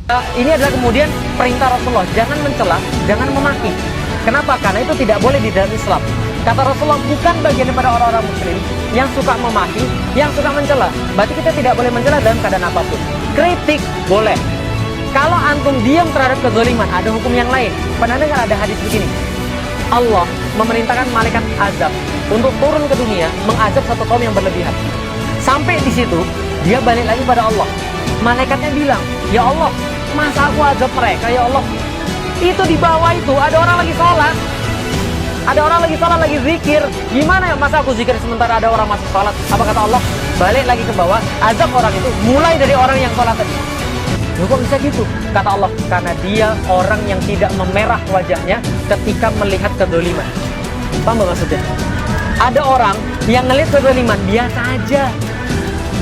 Ini adalah kemudian perintah Rasulullah, jangan mencela, jangan memaki. Kenapa? Karena itu tidak boleh di dalam Islam. Kata Rasulullah, bukan bagian daripada orang-orang muslim yang suka memaki, yang suka mencela. Berarti kita tidak boleh mencela dalam keadaan apapun. Kritik boleh. Kalau antum diam terhadap kezaliman, ada hukum yang lain. Pernah dengar ada hadis begini? Allah memerintahkan malaikat azab untuk turun ke dunia mengazab satu kaum yang berlebihan. Sampai di situ, dia balik lagi pada Allah. Malaikatnya bilang, ya Allah, masa aku azab mereka, ya Allah? Itu di bawah itu ada orang lagi sholat, ada orang lagi sholat, lagi zikir. Gimana ya masa aku zikir sementara ada orang masih sholat? Apa kata Allah? Balik lagi ke bawah, azab orang itu mulai dari orang yang sholat tadi. Loh, kok bisa gitu? Kata Allah, karena dia orang yang tidak memerah wajahnya ketika melihat kezaliman. Paham gak maksudnya? Ada orang yang ngelihat kezaliman biasa aja.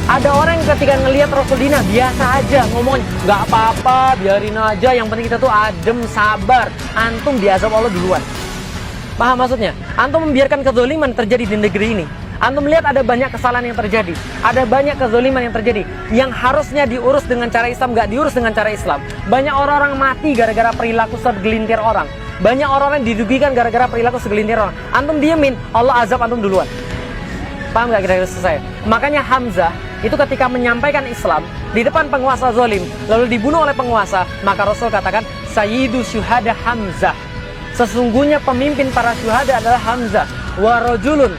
Ada orang yang ketika ngelihat Rasul Dina biasa aja, ngomongnya nggak apa-apa, biarin aja, yang penting kita tuh adem, sabar. Antum diazab Allah duluan. Paham maksudnya? Antum membiarkan kezaliman terjadi di negeri ini. Antum melihat ada banyak kesalahan yang terjadi, ada banyak kezaliman yang terjadi, yang harusnya diurus dengan cara Islam nggak diurus dengan cara Islam. Banyak orang-orang mati gara-gara perilaku segelintir orang. Banyak orang-orang dirugikan gara-gara perilaku segelintir orang. Antum diemin, Allah azab antum duluan. Paham gak kira-kira saya? Makanya Hamzah itu ketika menyampaikan Islam di depan penguasa zalim, lalu dibunuh oleh penguasa, maka Rasul katakan, Sayyidu syuhada Hamzah. Sesungguhnya pemimpin para syuhada adalah Hamzah. Wa rajulun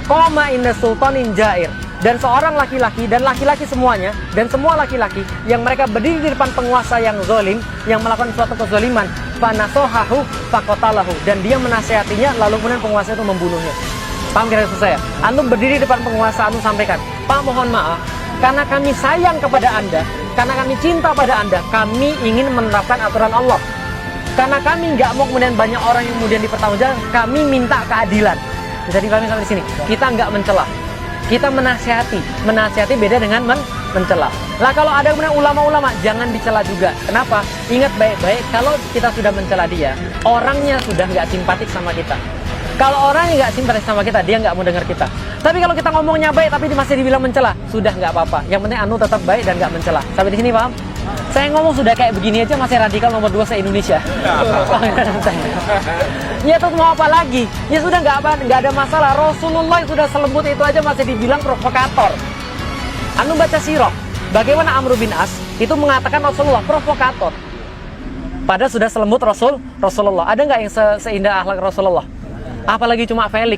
qama inda sultanin jair. Dan seorang laki-laki, dan laki-laki semuanya, dan semua laki-laki yang mereka berdiri di depan penguasa yang zalim, yang melakukan suatu kezaliman, fanasohahu fakotalahu, dan dia menasihatinya, lalu kemudian penguasa itu membunuhnya. Paham kira-kira saya? Antum berdiri di depan penguasa, antum sampaikan, Pak, mohon maaf, karena kami sayang kepada Anda, karena kami cinta pada Anda, kami ingin menerapkan aturan Allah. Karena kami nggak mau kemudian banyak orang yang kemudian dipertanggungjawabkan, kami minta keadilan. Bisa dipahami sampai di sini? Kita nggak mencela, kita menasihati. Menasihati beda dengan mencela. Lah kalau ada kemudian ulama-ulama, jangan dicela juga. Kenapa? Ingat baik-baik, kalau kita sudah mencela dia, orangnya sudah nggak simpatik sama kita. Kalau orang yang nggak simpatik sama kita, dia nggak mau dengar kita. Tapi kalau kita ngomongnya baik, tapi masih dibilang mencela, sudah nggak apa-apa. Yang penting anu tetap baik dan nggak mencela. Sampai di sini paham? Saya ngomong sudah kayak begini aja masih radikal nomor 2 se-Indonesia. Ya terus mau apa lagi? Ya sudah nggak ada masalah. Rasulullah yang sudah selembut itu aja masih dibilang provokator. Anu baca sirah, bagaimana Amr bin As itu mengatakan Rasulullah provokator. Padahal sudah selembut Rasulullah. Ada nggak yang seindah akhlak Rasulullah? Apalagi cuma Felix.